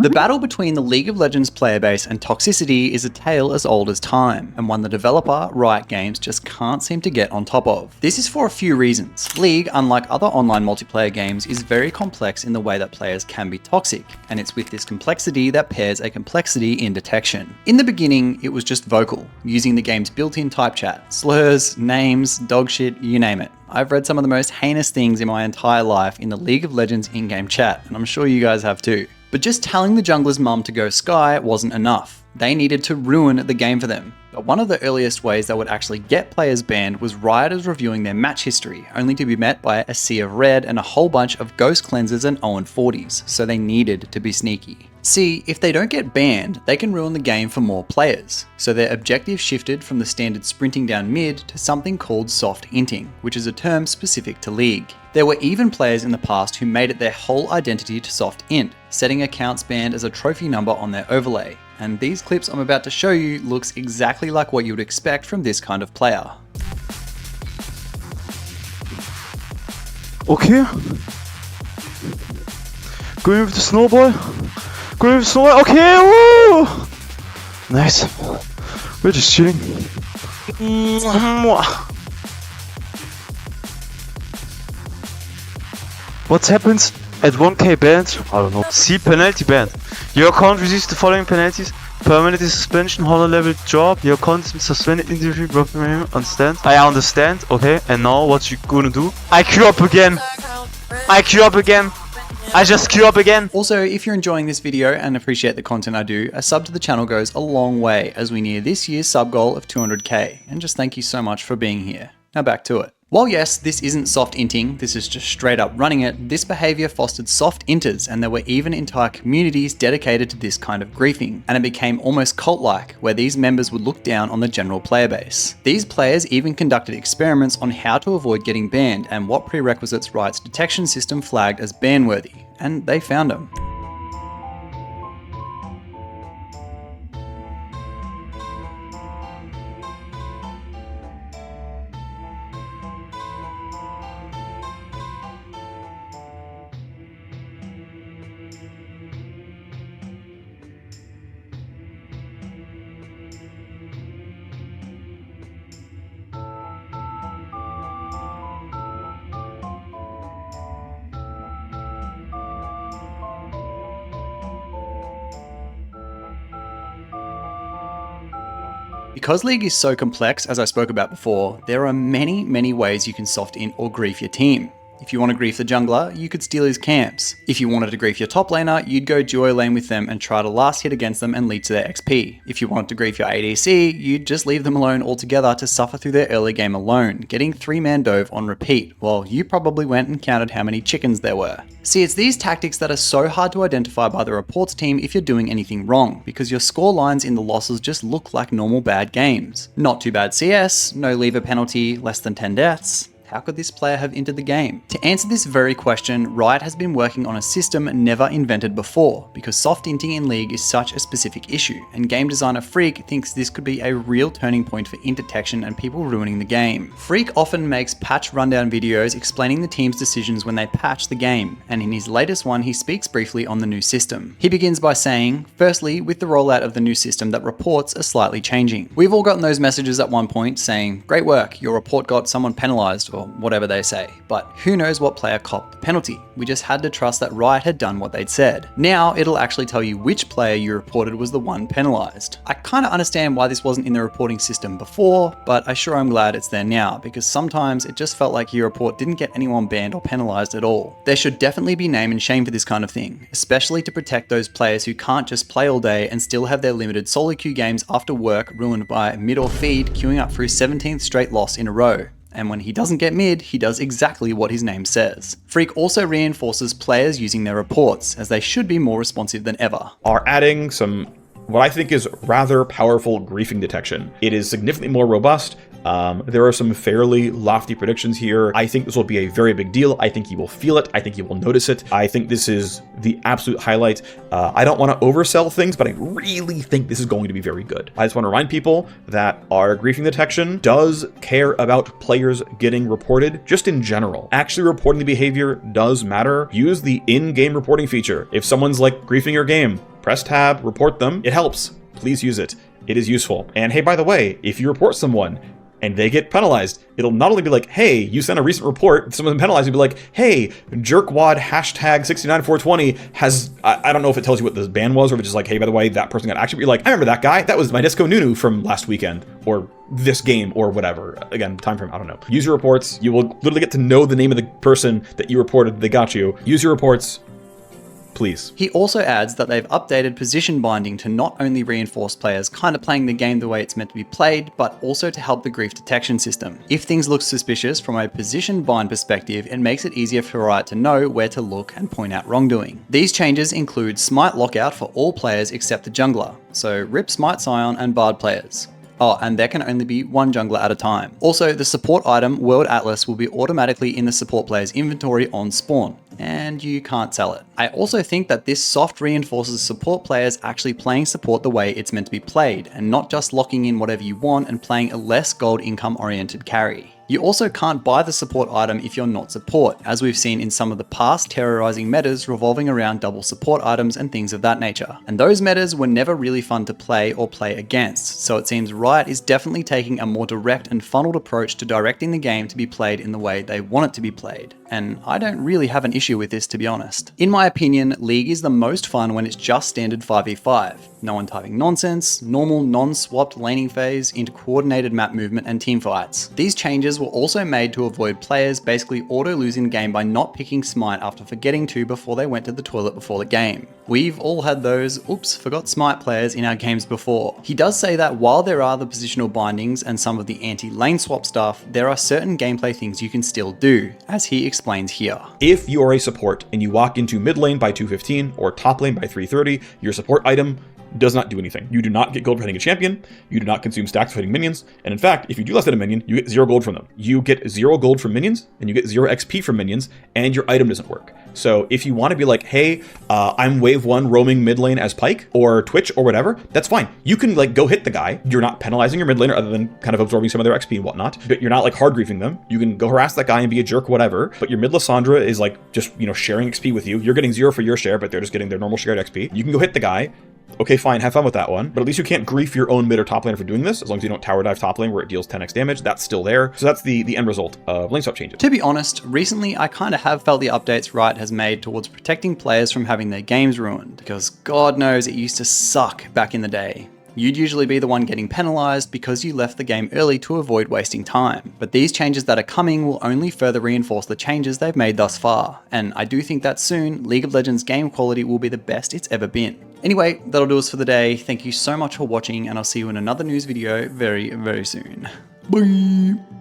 The battle between the League of Legends player base and toxicity is a tale as old as time, and one the developer, Riot Games, just can't seem to get on top of. This is for a few reasons. League, unlike other online multiplayer games, is very complex in the way that players can be toxic, and it's with this complexity that pairs a complexity in detection. In the beginning, it was just vocal, using the game's built-in type chat, slurs, names, dog shit, you name it. I've read some of the most heinous things in my entire life in the League of Legends in-game chat, and I'm sure you guys have too. But just telling the jungler's mum to go Sky wasn't enough. They needed to ruin the game for them. But one of the earliest ways that would actually get players banned was Rioters reviewing their match history, only to be met by a sea of red and a whole bunch of ghost cleansers and 0-40s, so they needed to be sneaky. See, if they don't get banned, they can ruin the game for more players. So their objective shifted from the standard sprinting down mid to something called soft inting, which is a term specific to League. There were even players in the past who made it their whole identity to soft int, setting accounts banned as a trophy number on their overlay. And these clips I'm about to show you looks exactly like what you would expect from this kind of player. Okay. Going with the snowball. Going with the snowball. Okay, woo! Nice. We're just chilling. What happens at 1k banned? I don't know. See, penalty banned. Your account receives the following penalties: permanent suspension, hollow level drop, your account is suspended indefinitely, understand? I understand, okay, and now what you gonna do? I queue up again! I queue up again! I just queue up again! Also, if you're enjoying this video and appreciate the content I do, a sub to the channel goes a long way as we near this year's sub goal of 200k, and just thank you so much for being here. Now back to it. While yes, this isn't soft inting, this is just straight up running it, this behavior fostered soft inters, and there were even entire communities dedicated to this kind of griefing, and it became almost cult-like, where these members would look down on the general player base. These players even conducted experiments on how to avoid getting banned and what prerequisites Riot's detection system flagged as ban-worthy, and they found them. Because League is so complex, as I spoke about before, there are many ways you can soft int or grief your team. If you want to grief the jungler, you could steal his camps. If you wanted to grief your top laner, you'd go duo lane with them and try to last hit against them and lead to their XP. If you wanted to grief your ADC, you'd just leave them alone altogether to suffer through their early game alone, getting 3-man dove on repeat, while you probably went and counted how many chickens there were. See, it's these tactics that are so hard to identify by the reports team if you're doing anything wrong, because your score lines in the losses just look like normal bad games. Not too bad CS, no leaver penalty, less than 10 deaths. How could this player have entered the game? To answer this very question, Riot has been working on a system never invented before, because soft inting in League is such a specific issue, and game designer Phreak thinks this could be a real turning point for int detection and people ruining the game. Phreak often makes patch rundown videos explaining the team's decisions when they patch the game, and in his latest one he speaks briefly on the new system. He begins by saying, firstly, with the rollout of the new system that reports are slightly changing. We've all gotten those messages at one point saying, great work, your report got someone penalized, or whatever they say, but who knows what player copped the penalty? We just had to trust that Riot had done what they'd said. Now it'll actually tell you which player you reported was the one penalized. I kind of understand why this wasn't in the reporting system before, but I sure am glad it's there now, because sometimes it just felt like your report didn't get anyone banned or penalized at all. There should definitely be name and shame for this kind of thing, especially to protect those players who can't just play all day and still have their limited solo queue games after work ruined by mid or feed queuing up for his 17th straight loss in a row. And when he doesn't get mid, he does exactly what his name says. Phreak also reinforces players using their reports, as they should be more responsive than ever. Are adding some, what I think is rather powerful griefing detection. It is significantly more robust. There are some fairly lofty predictions here. I think this will be a very big deal. I think you will feel it. I think you will notice it. I think this is the absolute highlight. I don't want to oversell things, but I really think this is going to be very good. I just want to remind people that our griefing detection does care about players getting reported just in general. Actually reporting the behavior does matter. Use the in-game reporting feature. If someone's like griefing your game, press tab, report them. It helps. Please use it. It is useful. And hey, by the way, if you report someone and they get penalized, it'll not only be like, hey, you sent a recent report, someone's been penalized, it'll be like, hey, jerkwad hashtag 69420 has, I don't know if it tells you what the ban was, or if it's just like, hey, by the way, that person got actually be like, I remember that guy, that was my Disco Nunu from last weekend, or this game, or whatever. Again, time frame, I don't know. Use your reports. You will literally get to know the name of the person that you reported, they got you. Use your reports. Please. He also adds that they've updated position binding to not only reinforce players kind of playing the game the way it's meant to be played, but also to help the grief detection system. If things look suspicious from a position bind perspective, it makes it easier for Riot to know where to look and point out wrongdoing. These changes include Smite lockout for all players except the jungler, so rip Smite Scion and Bard players. Oh, and there can only be one jungler at a time. Also, the support item World Atlas will be automatically in the support player's inventory on spawn, and you can't sell it. I also think that this soft reinforces support players actually playing support the way it's meant to be played, and not just locking in whatever you want and playing a less gold income oriented carry. You also can't buy the support item if you're not support, as we've seen in some of the past terrorizing metas revolving around double support items and things of that nature. And those metas were never really fun to play or play against, so it seems Riot is definitely taking a more direct and funneled approach to directing the game to be played in the way they want it to be played. And I don't really have an issue with this, to be honest. In my opinion, League is the most fun when it's just standard 5v5. No one typing nonsense, normal non-swapped laning phase into coordinated map movement and team fights. These changes were also made to avoid players basically auto-losing the game by not picking Smite after forgetting to before they went to the toilet before the game. We've all had those, oops, forgot Smite players in our games before. He does say that while there are the positional bindings and some of the anti-lane swap stuff, there are certain gameplay things you can still do, as he explains here. If you are a support and you walk into mid lane by 215 or top lane by 330, your support item does not do anything. You do not get gold for hitting a champion, you do not consume stacks for hitting minions, and in fact, if you do less than a minion, you get 0 gold from them. You get 0 gold from minions, and you get 0 XP from minions, and your item doesn't work. So if you want to be like, hey, I'm wave 1 roaming mid lane as Pyke, or Twitch, or whatever, that's fine. You can like go hit the guy. You're not penalizing your mid laner other than kind of absorbing some of their XP and whatnot, but you're not like hard griefing them. You can go harass that guy and be a jerk, whatever, but your mid Lissandra is like just, you know, sharing XP with you. You're getting 0 for your share, but they're just getting their normal shared XP. You can go hit the guy. Okay, fine, have fun with that one, but at least you can't grief your own mid or top laner for doing this, as long as you don't tower dive top lane where it deals 10x damage. That's still there. So that's the end result of lane swap changes. To be honest, recently I kind of have felt the updates Riot has made towards protecting players from having their games ruined, because God knows it used to suck back in the day. You'd usually be the one getting penalized because you left the game early to avoid wasting time. But these changes that are coming will only further reinforce the changes they've made thus far. And I do think that soon, League of Legends game quality will be the best it's ever been. Anyway, that'll do us for the day. Thank you so much for watching, and I'll see you in another news video very, very soon. Bye!